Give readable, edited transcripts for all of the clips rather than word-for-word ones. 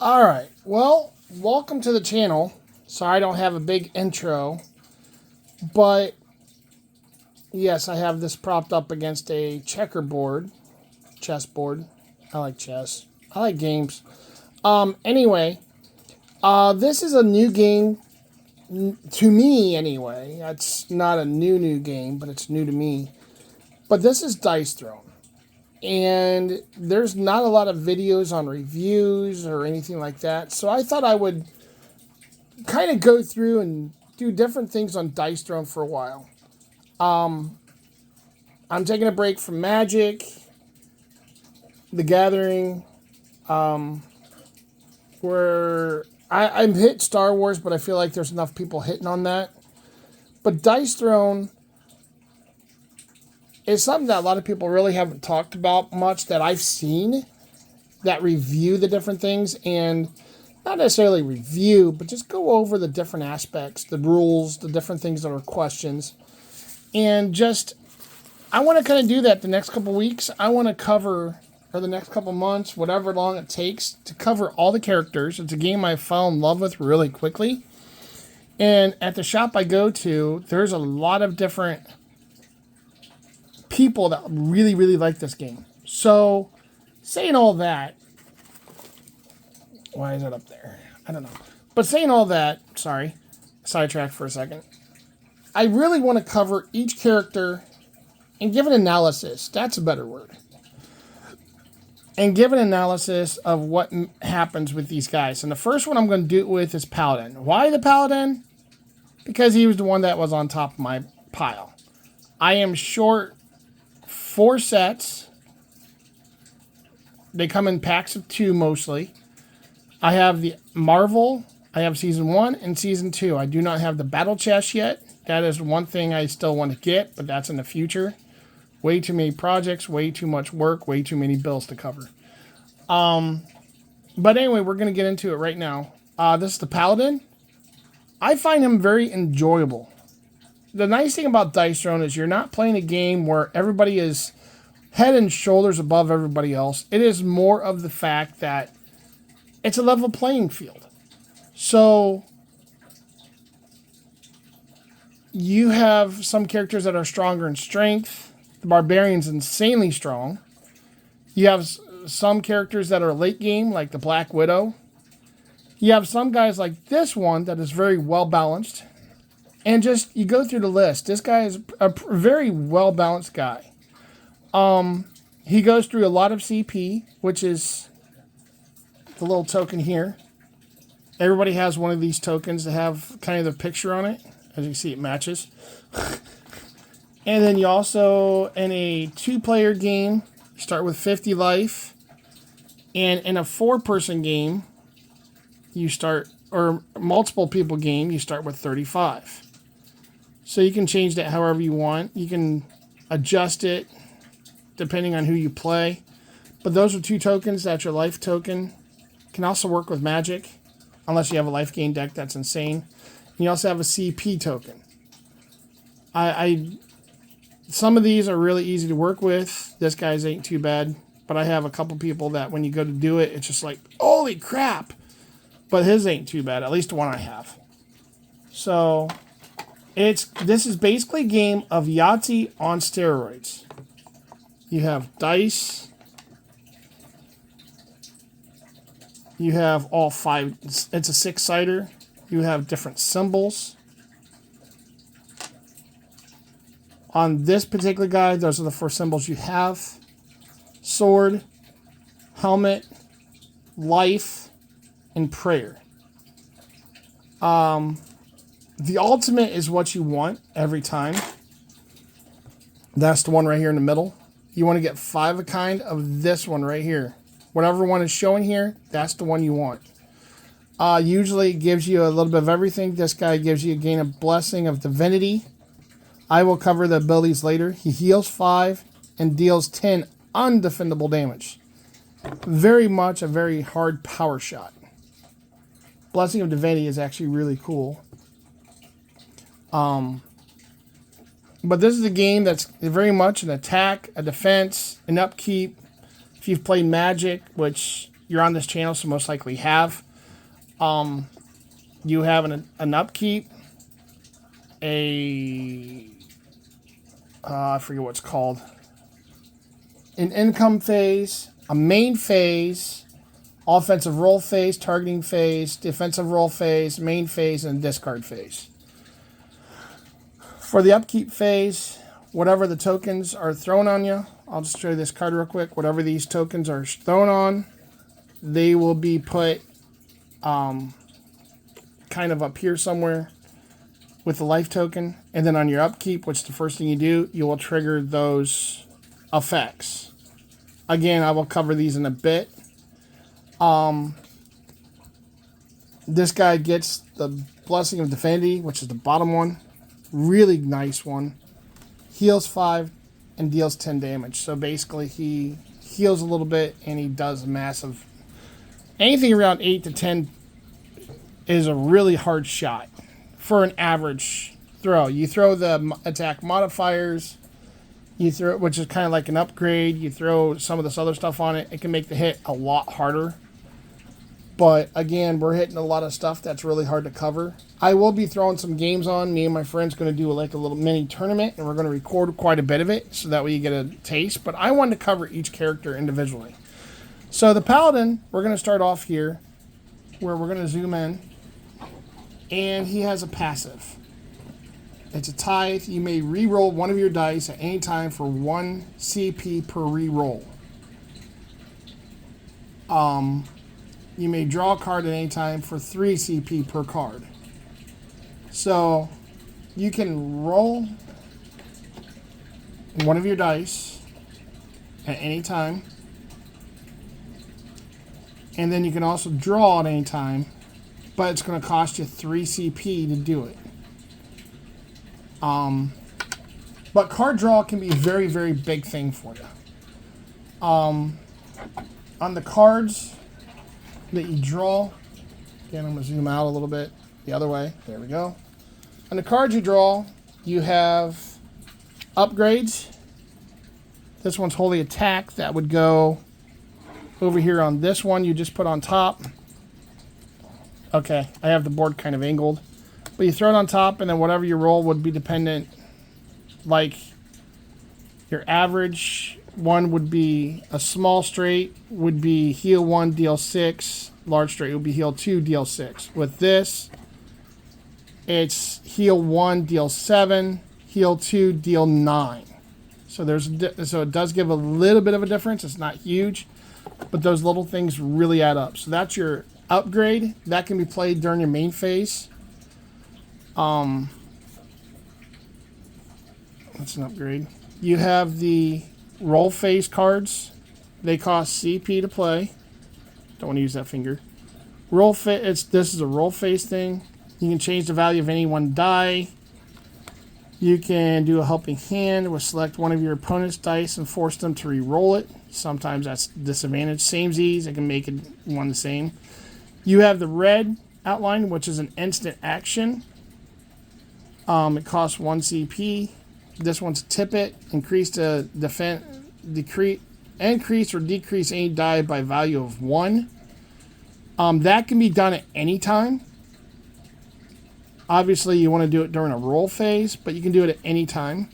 Alright, well, welcome to the channel. Sorry I don't have a big intro, but yes, I have this propped up against a chessboard. I like chess. I like games. Anyway, this is a new game, to me anyway. It's not a new game, but it's new to me. But this is Dice Throne. And there's not a lot of videos on reviews or anything like that. So I thought I would kind of go through and do different things on Dice Throne for a while. I'm taking a break from Magic, The Gathering, where I'm hit Star Wars, but I feel like there's enough people hitting on that. But Dice Throne is something that a lot of people really haven't talked about much that I've seen that review the different things, and not necessarily review, but just go over the different aspects, the rules, the different things that are questions. And just, I want to kind of do that the next couple weeks. I want to cover, or the next couple months, whatever long it takes, to cover all the characters. It's a game I fell in love with really quickly. And at the shop I go to, there's a lot of different people that really like this game. So, saying all that, why is that up there? I don't know. But saying all that, sorry, sidetracked for a second. I really want to cover each character and give an analysis. That's a better word. And give an analysis of what happens with these guys. And the first one I'm going to do it with is Paladin. Why the Paladin? Because he was the one that was on top of my pile. I am short 4 sets. They come in packs of 2 mostly. I have the Marvel. I have Season 1 and Season 2. I do not have the Battle Chest yet. That is one thing I still want to get, but that's in the future. Way too many projects, way too much work, way too many bills to cover. But anyway, we're going to get into it right now. This is the Paladin. I find him very enjoyable. The nice thing about Dice Throne is you're not playing a game where everybody is head and shoulders above everybody else. It is more of the fact that it's a level playing field. So you have some characters that are stronger in strength. The Barbarian's insanely strong. You have some characters that are late game, like the Black Widow. You have some guys like this one that is very well balanced. And just, you go through the list. This guy is a very well-balanced guy. He goes through a lot of CP, which is the little token here. Everybody has one of these tokens that have kind of the picture on it. As you see, it matches. And then you also, in a 2-player game, you start with 50 life. And in a 4-person game, you start, or multiple people game, you start with 35. So you can change that however you want. You can adjust it depending on who you play. But those are 2 tokens. That's your life token. Can also work with magic, unless you have a life gain deck that's insane. And you also have a CP token. Some of these are really easy to work with. This guy's ain't too bad. But I have a couple people that when you go to do it, it's just like, holy crap. But his ain't too bad, at least the one I have. So this is basically a game of Yahtzee on steroids. You have dice. You have all 5. It's a 6-sider. You have different symbols. On this particular guy, those are the 4 symbols you have. Sword, helmet, life, and prayer. The ultimate is what you want every time. That's the one right here in the middle. You want to get 5 of a kind of this one right here. Whatever one is showing here, that's the one you want. Usually it gives you a little bit of everything. This guy gives you a gain of blessing of divinity. I will cover the abilities later. He heals 5 and deals 10 undefendable damage. Very much a very hard power shot. Blessing of Divinity is actually really cool. But this is a game that's very much an attack, a defense, an upkeep. If you've played Magic, which you're on this channel, so most likely have. You have an upkeep, I forget what it's called, an income phase, a main phase, offensive roll phase, targeting phase, defensive roll phase, main phase, and discard phase. For the upkeep phase, whatever the tokens are thrown on you, I'll just show you this card real quick. Whatever these tokens are thrown on, they will be put kind of up here somewhere with the life token. And then on your upkeep, which is the first thing you do, you will trigger those effects. Again, I will cover these in a bit. This guy gets the Blessing of Divinity, which is the bottom one. Really nice one. Heals 5 and deals 10 damage. So basically he heals a little bit and he does massive. Anything around 8 to 10 is a really hard shot for an average throw. You throw the attack modifiers, you throw, which is kind of like an upgrade. You throw some of this other stuff on it. It can make the hit a lot harder. But again, we're hitting a lot of stuff that's really hard to cover. I will be throwing some games on. Me and my friend's going to do like a little mini tournament, and we're going to record quite a bit of it, so that way you get a taste. But I wanted to cover each character individually. So the Paladin, we're going to start off here, where we're going to zoom in. And he has a passive. It's a tithe. You may re-roll one of your dice at any time for 1 CP per re-roll. You may draw a card at any time for 3 CP per card. So you can roll one of your dice at any time. And then you can also draw at any time, but it's going to cost you 3 CP to do it. But card draw can be a very, very big thing for you. On the cards that you draw, again, I'm going to zoom out a little bit the other way. There we go. On the cards you draw, you have upgrades. This one's Holy Attack. That would go over here on this one you just put on top. Okay, I have the board kind of angled. But you throw it on top, and then whatever you roll would be dependent. Like, your average one would be a small straight, would be heal 1, deal 6. Large straight would be heal 2, deal 6. With this, it's heal 1, deal 7, heal 2, deal 9. So it does give a little bit of a difference. It's not huge, but those little things really add up. So that's your upgrade. That can be played during your main phase. That's an upgrade. You have the roll phase cards. They cost CP to play. Don't want to use that finger. This is a roll phase thing. You can change the value of any one die. You can do a helping hand, which select one of your opponent's dice and force them to re-roll it. Sometimes that's disadvantage. Samesies, I can make it one the same. You have the red outline, which is an instant action. It costs 1 CP. This one's tip it. Increase or decrease any die by value of 1. That can be done at any time. Obviously, you want to do it during a roll phase, but you can do it at any time.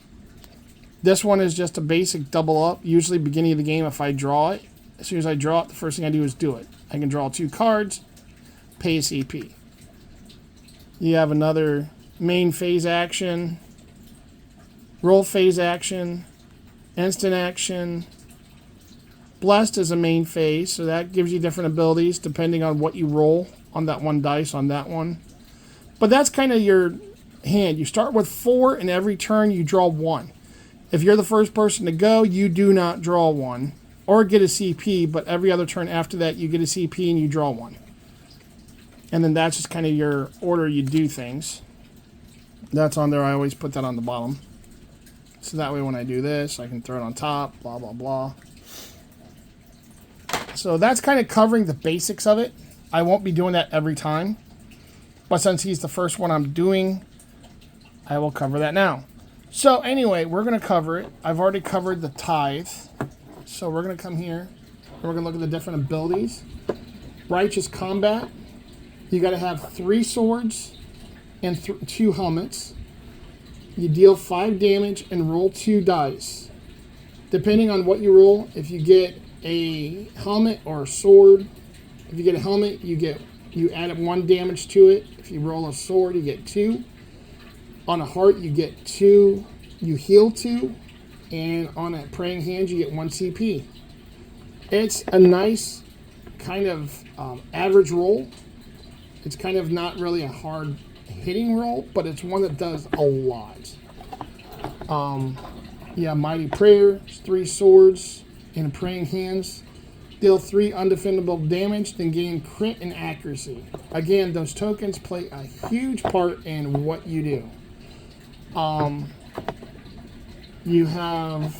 This one is just a basic double up. Usually beginning of the game, if I draw it, as soon as I draw it, the first thing I do is do it. I can draw 2 cards, pay CP. You have another main phase action, roll phase action, instant action. Blessed is a main phase, so that gives you different abilities depending on what you roll on that one dice on that one. But that's kind of your hand. You start with 4, and every turn you draw 1. If you're the first person to go, you do not draw 1 or get a CP, but every other turn after that you get a CP and you draw 1. And then that's just kind of your order you do things. That's on there. I always put that on the bottom. So that way when I do this, I can throw it on top, blah, blah, blah. So that's kind of covering the basics of it. I won't be doing that every time. But since he's the first one I'm doing, I will cover that now. So anyway, we're going to cover it. I've already covered the tithe. So we're going to come here. And we're going to look at the different abilities. Righteous Combat. You got to have 3 swords and 2 helmets. You deal 5 damage and roll 2 dice. Depending on what you roll, if you get a helmet or a sword, if you get a helmet, you add up 1 damage to it. If you roll a sword, you get 2. On a heart, you get 2. You heal 2. And on a praying hand, you get 1 CP. It's a nice kind of average roll. It's kind of not really a hard hitting roll, but it's one that does a lot. Yeah, Mighty Prayer, 3 swords and praying hands. Deal 3 undefendable damage, then gain crit and accuracy. Again, those tokens play a huge part in what you do. You have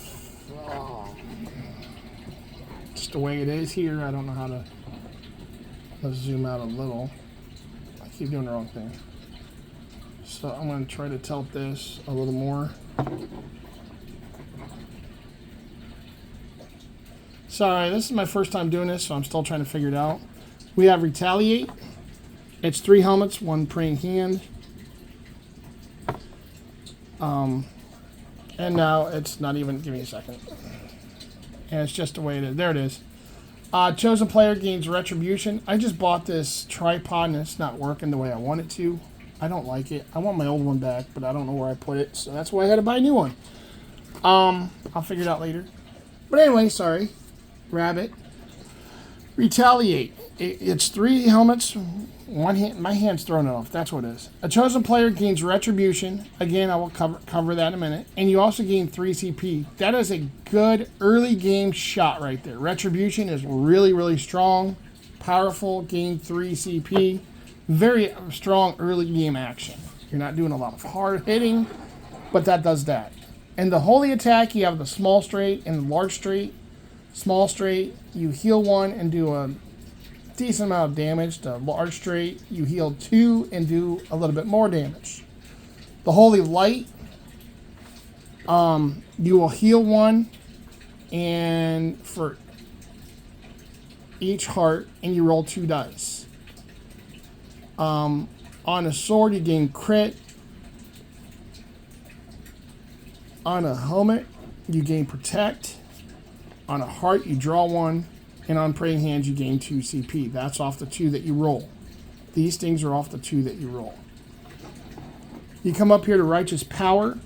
just the way it is here. I don't know how to. Let's zoom out a little. I keep doing the wrong thing. So I'm going to try to tilt this a little more. Sorry, this is my first time doing this, so I'm still trying to figure it out. We have Retaliate. It's 3 helmets, 1 praying hand. And now it's not even, give me a second. And it's just the way it is. There it is. Chosen player gains Retribution. I just bought this tripod and it's not working the way I want it to. I don't like it. I want my old one back, but I don't know where I put it. So that's why I had to buy a new one. I'll figure it out later. But anyway, sorry. Rabbit. Retaliate. It's 3 helmets, 1 hand. My hand's thrown off. That's what it is. A chosen player gains Retribution. Again, I will cover that in a minute. And you also gain 3 CP. That is a good early game shot right there. Retribution is really, really strong. Powerful. Gain 3 CP. Very strong early game action. You're not doing a lot of hard hitting, but that does that. And the holy attack, you have the small straight and the large straight. Small straight, you heal 1 and do a decent amount of damage. The large straight, you heal 2 and do a little bit more damage. The holy light, you will heal 1 and for each heart, and you roll 2 dice. On a sword, you gain crit. On a helmet, you gain protect. On a heart, you draw 1. And on praying hands, you gain 2 CP. That's off the 2 that you roll. These things are off the 2 that you roll. You come up here to Righteous Power.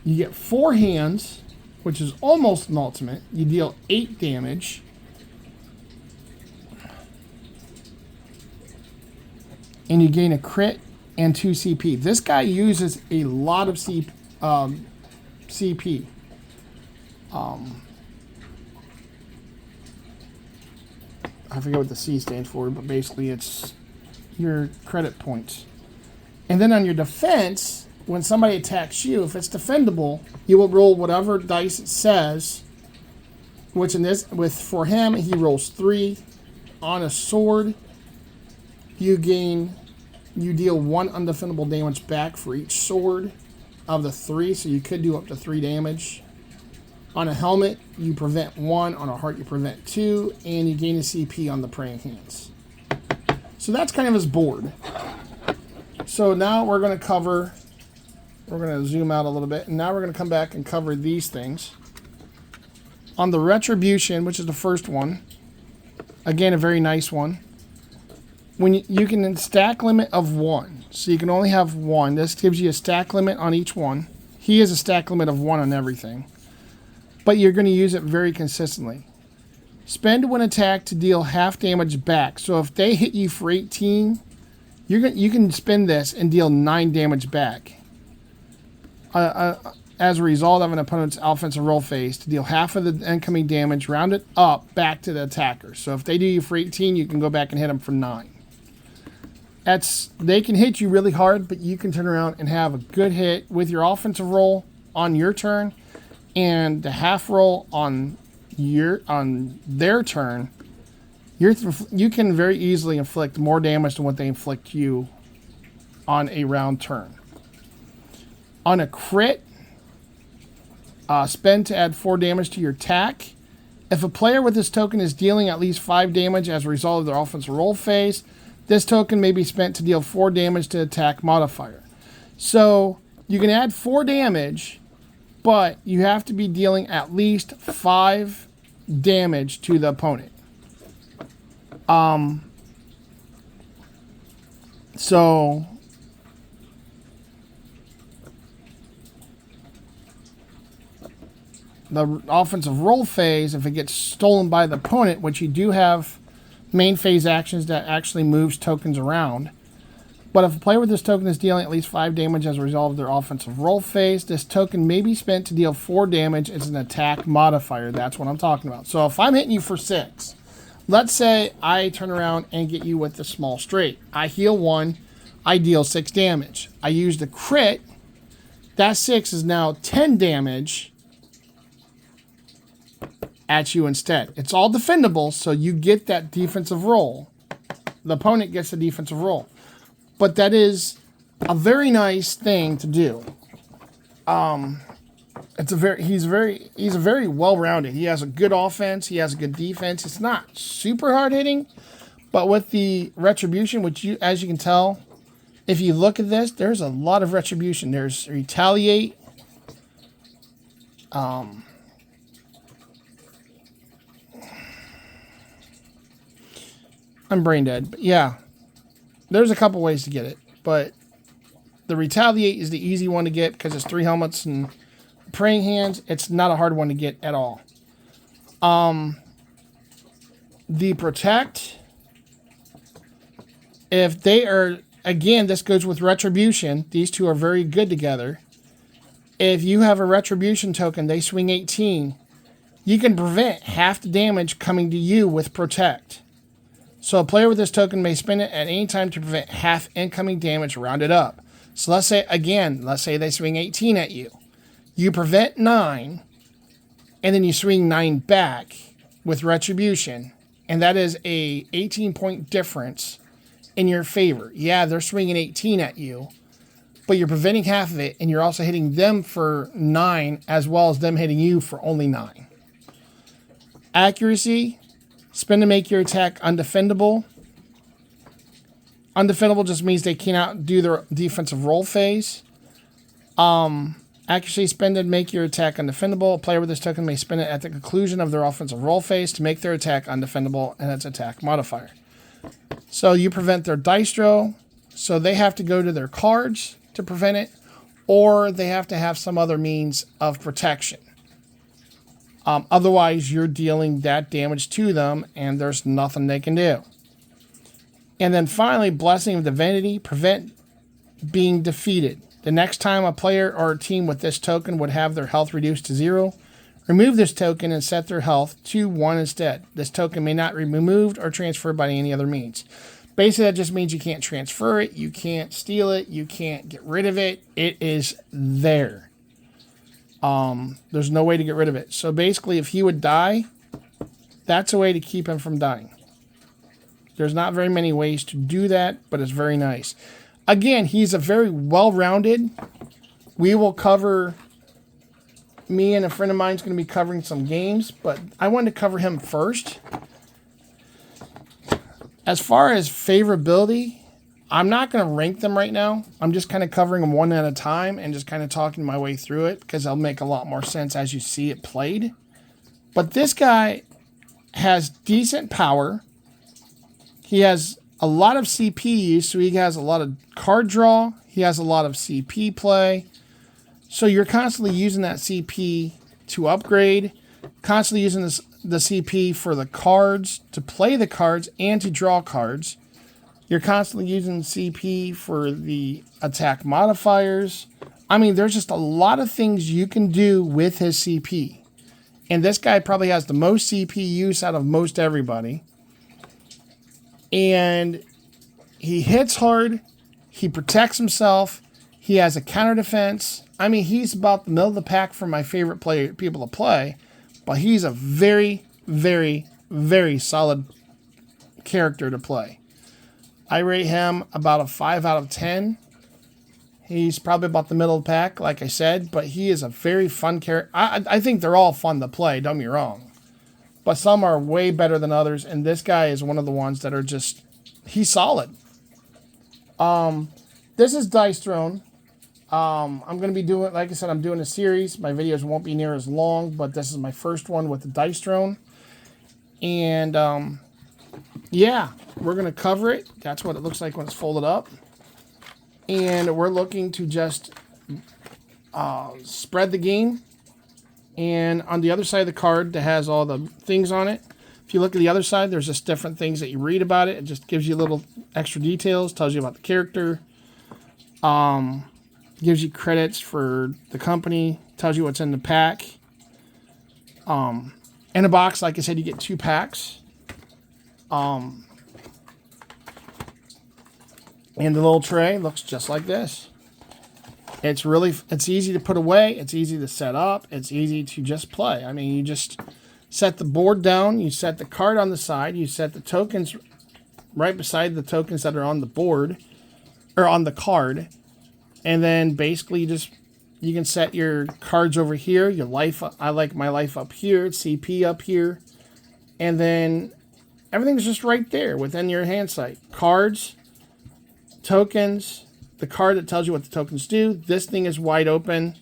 You get 4 hands, which is almost an ultimate. You deal 8 damage. And you gain a crit and 2 CP. This guy uses a lot of CP. I forget what the C stands for, but basically it's your credit points. And then on your defense, when somebody attacks you, if it's defendable, you will roll whatever dice it says, which in this, for him, he rolls 3. On a sword, you deal 1 undefendable damage back for each sword of the 3, so you could do up to 3 damage. On a helmet, you prevent 1. On a heart, you prevent 2. And you gain a CP on the praying hands. So that's kind of his board. So now we're going to zoom out a little bit. And now we're going to come back and cover these things. On the Retribution, which is the first one. Again, a very nice one. When you can stack limit of 1. So you can only have 1. This gives you a stack limit on each one. He has a stack limit of 1 on everything. But you're going to use it very consistently. Spend when attacked to deal half damage back. So if they hit you for 18, you can spend this and deal 9 damage back. As a result of an opponent's offensive roll phase, to deal half of the incoming damage, round it up back to the attacker. So if they do you for 18, you can go back and hit them for 9. They can hit you really hard, but you can turn around and have a good hit with your offensive roll on your turn. And the half roll on their turn, you can very easily inflict more damage than what they inflict you on a round turn. On a crit, spend to add 4 damage to your attack, If a player with this token is dealing at least 5 damage as a result of their offensive roll phase, this token may be spent to deal 4 damage to attack modifier. So you can add 4 damage, but you have to be dealing at least 5 damage to the opponent. So the offensive roll phase, if it gets stolen by the opponent, which you do have main phase actions that actually moves tokens around. But if a player with this token is dealing at least 5 damage as a result of their offensive roll phase, this token may be spent to deal 4 damage as an attack modifier. That's what I'm talking about. So if I'm hitting you for 6, let's say I turn around and get you with the small straight. I heal 1, I deal 6 damage. I use the crit, that 6 is now 10 damage at you instead. It's all defendable, so you get that defensive roll. The opponent gets the defensive roll. But that is a very nice thing to do. He's a very well-rounded. He has a good offense, he has a good defense. It's not super hard hitting, but with the retribution, which as you can tell, if you look at this, there's a lot of retribution. There's retaliate. I'm brain dead, but yeah, there's a couple ways to get it, but the retaliate is the easy one to get because it's 3 helmets and praying hands. It's not a hard one to get at all. The protect, if they are, again, this goes with retribution. These two are very good together. If you have a retribution token, they swing 18. You can prevent half the damage coming to you with protect. So a player with this token may spend it at any time to prevent half incoming damage rounded up. So let's say they swing 18 at you. You prevent 9, and then you swing 9 back with retribution. And that is a 18-point difference in your favor. Yeah, they're swinging 18 at you, but you're preventing half of it, and you're also hitting them for 9, as well as them hitting you for only 9. Accuracy. Spend to make your attack undefendable. Undefendable just means they cannot do their defensive roll phase. Accuracy, spend to make your attack undefendable. A player with this token may spend it at the conclusion of their offensive roll phase to make their attack undefendable and its attack modifier. So you prevent their dice draw, so they have to go to their cards to prevent it, or they have to have some other means of protection. Otherwise, you're dealing that damage to them, and there's nothing they can do. And then finally, Blessing of Divinity, prevent being defeated. The next time a player or a team with this token would have their health reduced to 0, remove this token and set their health to 1 instead. This token may not be removed or transferred by any other means. Basically, that just means you can't transfer it, you can't steal it, you can't get rid of it. It is there. There's no way to get rid of it. So basically, if he would die, that's a way to keep him from dying. There's not very many ways to do that, but it's very nice. Again, he's a very well-rounded. We will cover, me and a friend of mine is going to be covering some games, but I wanted to cover him first. As far as favorability, I'm not going to rank them right now. I'm just kind of covering them one at a time and just kind of talking my way through it because it'll make a lot more sense as you see it played. But this guy has decent power. He has a lot of CP use, so he has a lot of card draw. He has a lot of CP play. So you're constantly using that CP to upgrade, constantly using the CP for the cards, to play the cards, and to draw cards. You're constantly using CP for the attack modifiers. I mean, there's just a lot of things you can do with his CP. And this guy probably has the most CP use out of most everybody. And he hits hard. He protects himself. He has a counter defense. I mean, he's about the middle of the pack for my favorite people to play. But he's a very, very, very solid character to play. I rate him about a 5 out of 10. He's probably about the middle of the pack, like I said, but he is a very fun character. I think they're all fun to play, don't get me wrong. but some are way better than others, and this guy is one of the ones that are just, he's solid. This is Dice Throne. I'm going to be doing, like I said, I'm doing a series. My videos won't be near as long, but this is my first one with the Dice Throne. And, yeah, we're going to cover it. That's what it looks like when it's folded up. And we're looking to just spread the game. And on the other side of the card that has all the things on it, if you look at the other side, there's just different things that you read about it. It just gives you little extra details, tells you about the character, gives you credits for the company, tells you what's in the pack. In a box, like I said, you get 2 packs. And the little tray looks just like this. It's easy to put away. It's easy to set up. It's easy to just play. I mean, you just set the board down. You set the card on the side. You set the tokens right beside the tokens that are on the board or on the card. And then basically you can set your cards over here. Your life. I like my life up here. CP up here. And then everything's just right there within your hand sight. Cards, tokens, the card that tells you what the tokens do. This thing is wide open.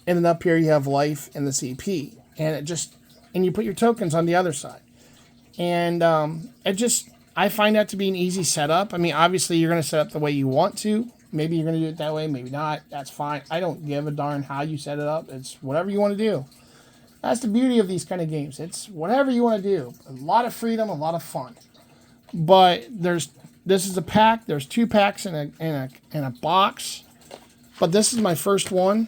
And then up here you have life and the CP. And you put your tokens on the other side. And I find that to be an easy setup. I mean, obviously you're going to set up the way you want to. Maybe you're going to do it that way, maybe not. That's fine. I don't give a darn how you set it up. It's whatever you want to do. That's the beauty of these kind of games. It's whatever you want to do. A lot of freedom, a lot of fun. But this is a pack. There's 2 packs in a box. But this is my first one.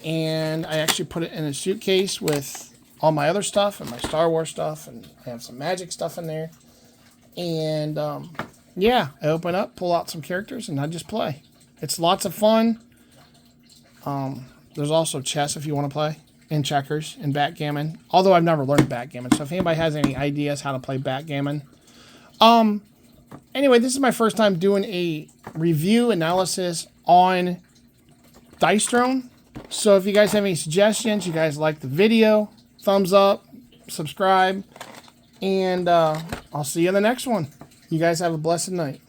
And I actually put it in a suitcase with all my other stuff and my Star Wars stuff. And I have some Magic stuff in there. And, yeah, I open up, pull out some characters, and I just play. It's lots of fun. There's also chess if you want to play. And checkers and backgammon. Although I've never learned backgammon. So if anybody has any ideas how to play backgammon. Anyway, this is my first time doing a review analysis on Dice Throne. So if you guys have any suggestions, you guys like the video, thumbs up, subscribe, and I'll see you in the next one. You guys have a blessed night.